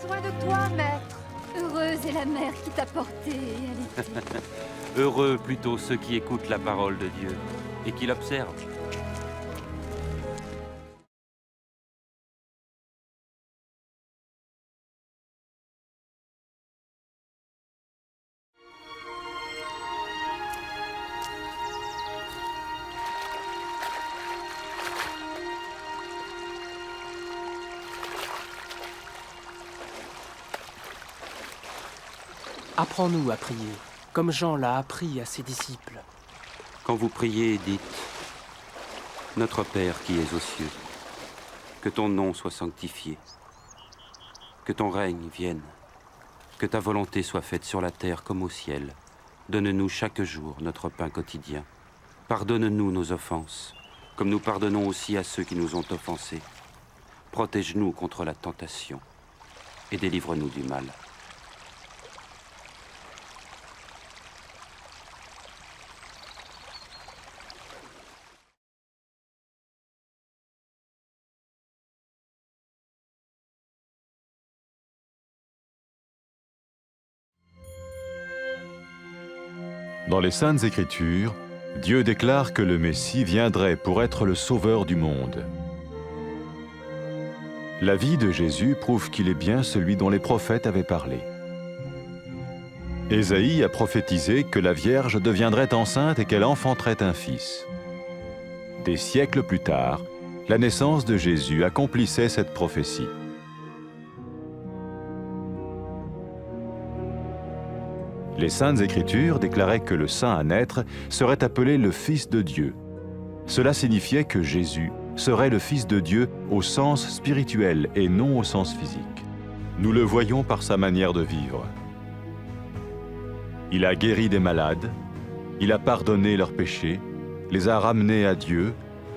besoin de toi, maître. Heureuse est la mère qui t'a porté et allaitée. Heureux plutôt ceux qui écoutent la parole de Dieu et qui l'observent. Apprends-nous à prier, comme Jean l'a appris à ses disciples. Quand vous priez, dites « Notre Père qui es aux cieux, que ton nom soit sanctifié, que ton règne vienne, que ta volonté soit faite sur la terre comme au ciel. Donne-nous chaque jour notre pain quotidien. Pardonne-nous nos offenses, comme nous pardonnons aussi à ceux qui nous ont offensés. Protège-nous contre la tentation et délivre-nous du mal. » Dans les Saintes Écritures, Dieu déclare que le Messie viendrait pour être le sauveur du monde. La vie de Jésus prouve qu'il est bien celui dont les prophètes avaient parlé. Ésaïe a prophétisé que la Vierge deviendrait enceinte et qu'elle enfanterait un fils. Des siècles plus tard, la naissance de Jésus accomplissait cette prophétie. Les Saintes Écritures déclaraient que le saint à naître serait appelé le Fils de Dieu. Cela signifiait que Jésus serait le Fils de Dieu au sens spirituel et non au sens physique. Nous le voyons par sa manière de vivre. Il a guéri des malades, il a pardonné leurs péchés, les a ramenés à Dieu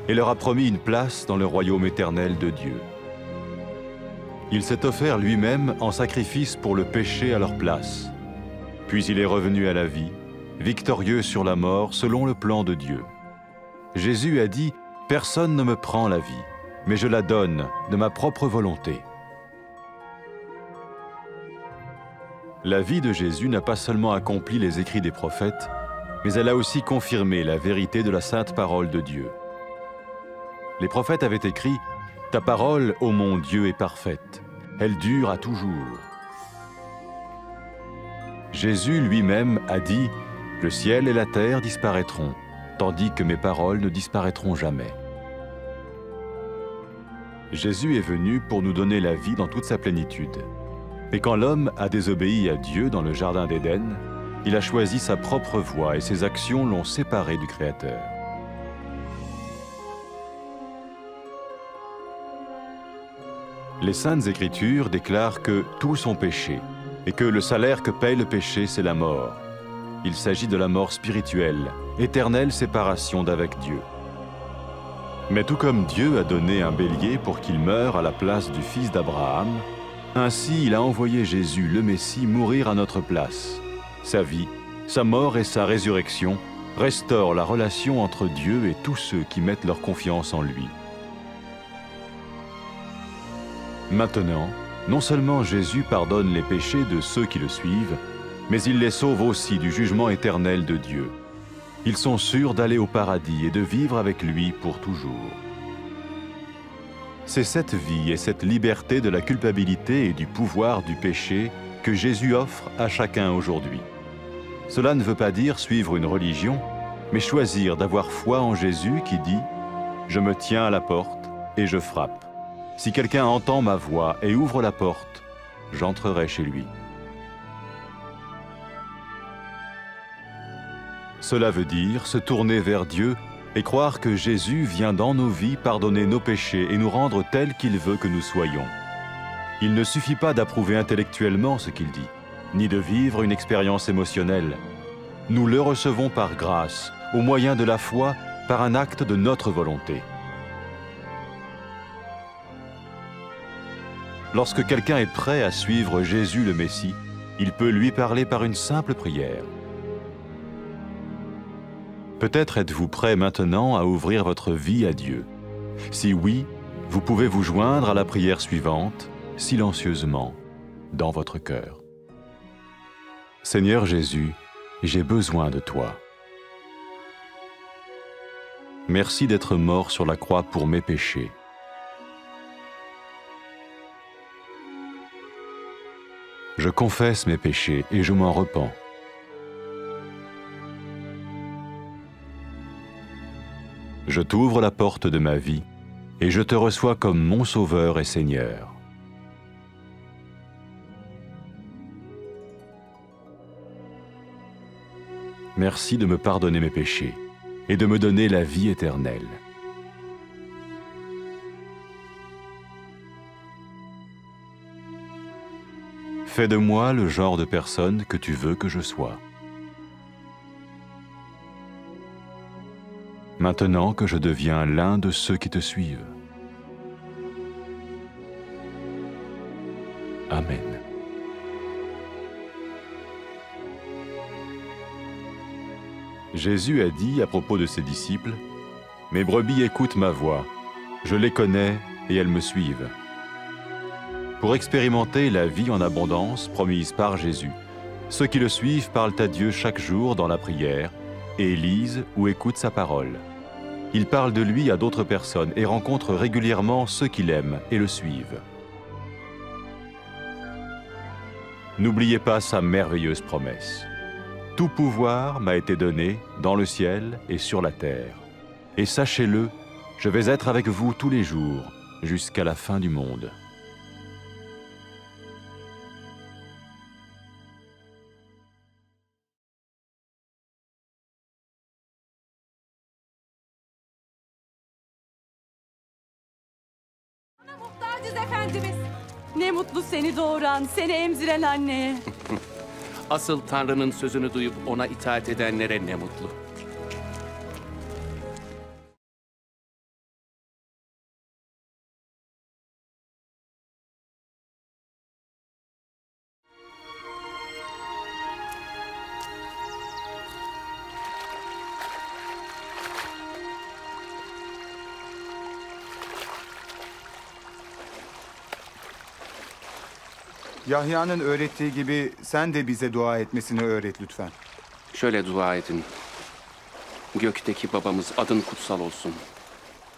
et leur a promis une place dans le royaume éternel de Dieu. Il s'est offert lui-même en sacrifice pour le péché à leur place. Puis il est revenu à la vie, victorieux sur la mort selon le plan de Dieu. Jésus a dit « Personne ne me prend la vie, mais je la donne de ma propre volonté. » La vie de Jésus n'a pas seulement accompli les écrits des prophètes, mais elle a aussi confirmé la vérité de la sainte parole de Dieu. Les prophètes avaient écrit « Ta parole, ô mon Dieu, est parfaite, elle dure à toujours. » Jésus lui-même a dit « Le ciel et la terre disparaîtront, tandis que mes paroles ne disparaîtront jamais. » Jésus est venu pour nous donner la vie dans toute sa plénitude. Et quand l'homme a désobéi à Dieu dans le jardin d'Éden, il a choisi sa propre voie et ses actions l'ont séparé du Créateur. Les Saintes Écritures déclarent que tous ont péché et que le salaire que paye le péché, c'est la mort. Il s'agit de la mort spirituelle, éternelle séparation d'avec Dieu. Mais tout comme Dieu a donné un bélier pour qu'il meure à la place du fils d'Abraham, ainsi il a envoyé Jésus, le Messie, mourir à notre place. Sa vie, sa mort et sa résurrection restaurent la relation entre Dieu et tous ceux qui mettent leur confiance en lui. Maintenant, non seulement Jésus pardonne les péchés de ceux qui le suivent, mais il les sauve aussi du jugement éternel de Dieu. Ils sont sûrs d'aller au paradis et de vivre avec lui pour toujours. C'est cette vie et cette liberté de la culpabilité et du pouvoir du péché que Jésus offre à chacun aujourd'hui. Cela ne veut pas dire suivre une religion, mais choisir d'avoir foi en Jésus qui dit « Je me tiens à la porte et je frappe. Si quelqu'un entend ma voix et ouvre la porte, j'entrerai chez lui. » Cela veut dire se tourner vers Dieu et croire que Jésus vient dans nos vies pardonner nos péchés et nous rendre tels qu'il veut que nous soyons. Il ne suffit pas d'approuver intellectuellement ce qu'il dit, ni de vivre une expérience émotionnelle. Nous le recevons par grâce, au moyen de la foi, par un acte de notre volonté. Lorsque quelqu'un est prêt à suivre Jésus le Messie, il peut lui parler par une simple prière. Peut-être êtes-vous prêt maintenant à ouvrir votre vie à Dieu. Si oui, vous pouvez vous joindre à la prière suivante, silencieusement. dans votre cœur. Seigneur Jésus, j'ai besoin de toi. Merci d'être mort sur la croix pour mes péchés. Je confesse mes péchés et je m'en repens. Je t'ouvre la porte de ma vie et je te reçois comme mon Sauveur et Seigneur. Merci de me pardonner mes péchés et de me donner la vie éternelle. Fais de moi le genre de personne que tu veux que je sois. Maintenant que je deviens l'un de ceux qui te suivent. Amen. Jésus a dit à propos de ses disciples, « Mes brebis écoutent ma voix, je les connais et elles me suivent. » Pour expérimenter la vie en abondance promise par Jésus, ceux qui le suivent parlent à Dieu chaque jour dans la prière et lisent ou écoutent sa parole. Ils parlent de lui à d'autres personnes et rencontrent régulièrement ceux qui l'aiment et le suivent. N'oubliez pas sa merveilleuse promesse. Tout pouvoir m'a été donné dans le ciel et sur la terre. Et sachez-le, je vais être avec vous tous les jours, jusqu'à la fin du monde. Muhtacız Efendimiz. Ne mutlu seni doğuran, seni emziren anneye. Asıl Tanrı'nın sözünü duyup ona itaat edenlere ne mutlu. Yahya'nın öğrettiği gibi sen de bize dua etmesini öğret lütfen. Şöyle dua edin. Gökteki babamız, adın kutsal olsun.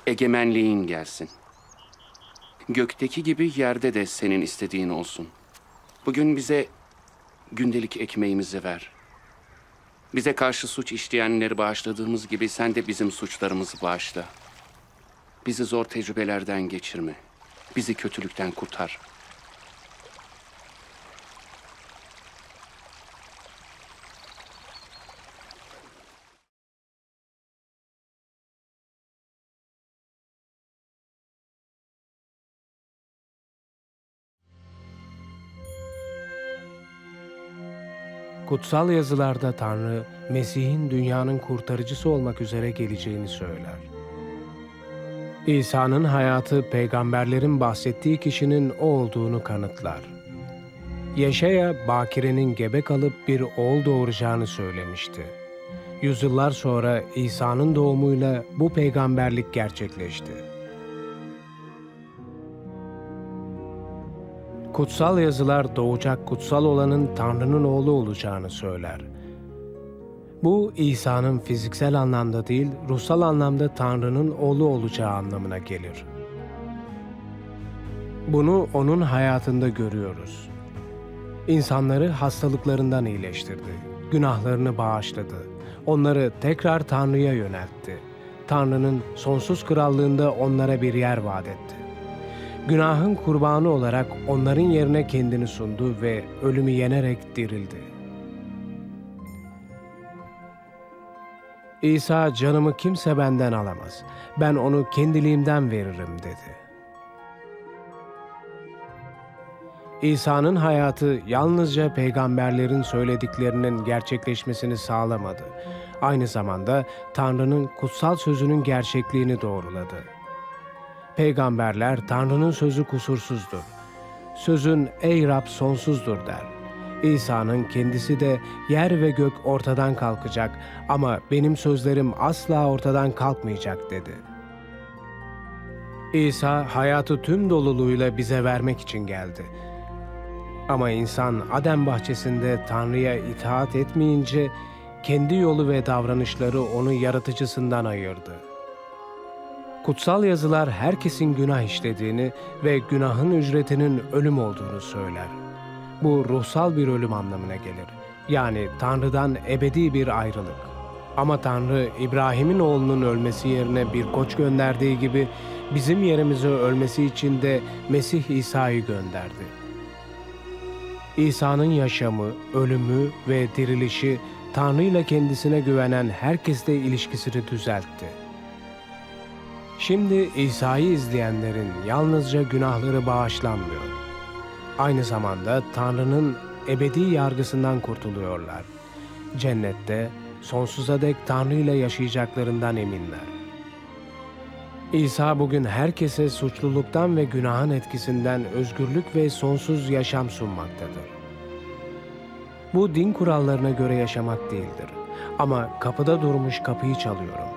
Egemenliğin gelsin. Gökteki gibi yerde de senin istediğin olsun. Bugün bize gündelik ekmeğimizi ver. Bize karşı suç işleyenleri bağışladığımız gibi sen de bizim suçlarımızı bağışla. Bizi zor tecrübelerden geçirme. Bizi kötülükten kurtar. Kutsal yazılarda Tanrı, Mesih'in dünyanın kurtarıcısı olmak üzere geleceğini söyler. İsa'nın hayatı, peygamberlerin bahsettiği kişinin o olduğunu kanıtlar. Yeşaya, Bakire'nin gebe kalıp bir oğul doğuracağını söylemişti. Yüzyıllar sonra İsa'nın doğumuyla bu peygamberlik gerçekleşti. Kutsal yazılar doğacak kutsal olanın Tanrı'nın oğlu olacağını söyler. Bu İsa'nın fiziksel anlamda değil, ruhsal anlamda Tanrı'nın oğlu olacağı anlamına gelir. Bunu onun hayatında görüyoruz. İnsanları hastalıklarından iyileştirdi, günahlarını bağışladı, onları tekrar Tanrı'ya yöneltti. Tanrı'nın sonsuz krallığında onlara bir yer vaat etti. Günahın kurbanı olarak onların yerine kendini sundu ve ölümü yenerek dirildi. İsa, canımı kimse benden alamaz, ben onu kendiliğimden veririm dedi. İsa'nın hayatı yalnızca peygamberlerin söylediklerinin gerçekleşmesini sağlamadı. Aynı zamanda Tanrı'nın kutsal sözünün gerçekliğini doğruladı. Peygamberler Tanrı'nın sözü kusursuzdur. Sözün ey Rab sonsuzdur der. İsa'nın kendisi de yer ve gök ortadan kalkacak ama benim sözlerim asla ortadan kalkmayacak dedi. İsa hayatı tüm doluluğuyla bize vermek için geldi. Ama insan Adem bahçesinde Tanrı'ya itaat etmeyince kendi yolu ve davranışları onu yaratıcısından ayırdı. Kutsal yazılar herkesin günah işlediğini ve günahın ücretinin ölüm olduğunu söyler. Bu ruhsal bir ölüm anlamına gelir. Yani Tanrı'dan ebedi bir ayrılık. Ama Tanrı İbrahim'in oğlunun ölmesi yerine bir koç gönderdiği gibi bizim yerimize ölmesi için de Mesih İsa'yı gönderdi. İsa'nın yaşamı, ölümü ve dirilişi Tanrı ile kendisine güvenen herkesle ilişkisini düzeltti. Şimdi İsa'yı izleyenlerin yalnızca günahları bağışlanmıyor. Aynı zamanda Tanrı'nın ebedi yargısından kurtuluyorlar. Cennette sonsuza dek Tanrı ile yaşayacaklarından eminler. İsa bugün herkese suçluluktan ve günahın etkisinden özgürlük ve sonsuz yaşam sunmaktadır. Bu din kurallarına göre yaşamak değildir. Ama kapıda durmuş kapıyı çalıyorum.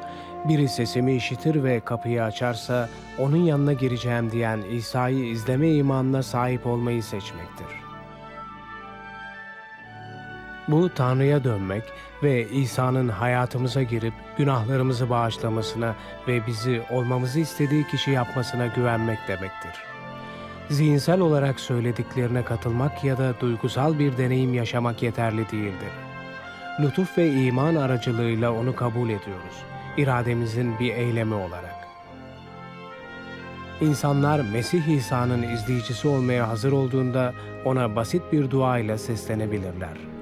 Biri sesimi işitir ve kapıyı açarsa onun yanına gireceğim diyen İsa'yı izleme imanına sahip olmayı seçmektir. Bu Tanrı'ya dönmek ve İsa'nın hayatımıza girip günahlarımızı bağışlamasına ve bizi olmamızı istediği kişi yapmasına güvenmek demektir. Zihinsel olarak söylediklerine katılmak ya da duygusal bir deneyim yaşamak yeterli değildir. Lütuf ve iman aracılığıyla onu kabul ediyoruz, irademizin bir eylemi olarak. İnsanlar Mesih İsa'nın izleyicisi olmaya hazır olduğunda ona basit bir dua ile seslenebilirler.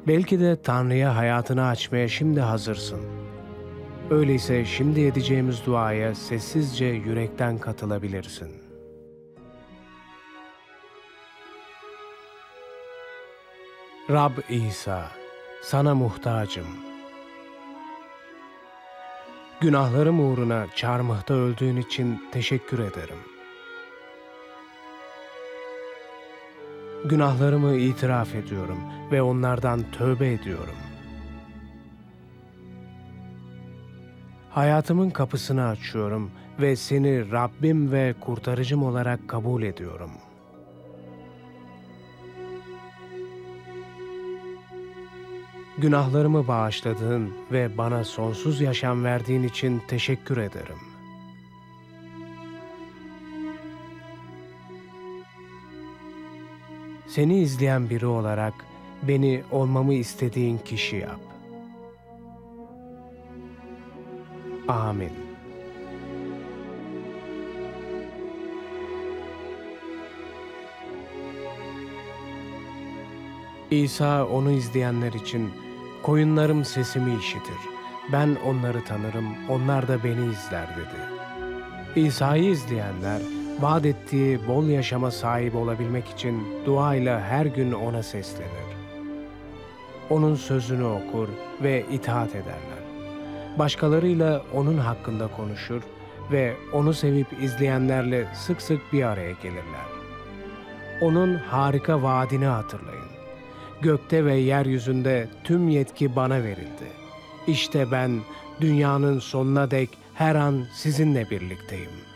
Belki de Tanrı'ya hayatını açmaya şimdi hazırsın. Öyleyse şimdi edeceğimiz duaya sessizce yürekten katılabilirsin. Rab İsa, sana muhtacım. Günahlarım uğruna çarmıhta öldüğün için teşekkür ederim. Günahlarımı itiraf ediyorum ve onlardan tövbe ediyorum. Hayatımın kapısını açıyorum ve seni Rabbim ve kurtarıcım olarak kabul ediyorum. Günahlarımı bağışladığın ve bana sonsuz yaşam verdiğin için teşekkür ederim. Seni izleyen biri olarak beni olmamı istediğin kişi yap. Amin. İsa onu izleyenler için, koyunlarım sesimi işitir, ben onları tanırım, onlar da beni izler dedi. İsa'yı izleyenler, vaat ettiği bol yaşama sahip olabilmek için duayla her gün ona seslenir. Onun sözünü okur ve itaat ederler. Başkalarıyla onun hakkında konuşur ve onu sevip izleyenlerle sık sık bir araya gelirler. Onun harika vaadini hatırlayın. Gökte ve yeryüzünde tüm yetki bana verildi. İşte ben dünyanın sonuna dek her an sizinle birlikteyim.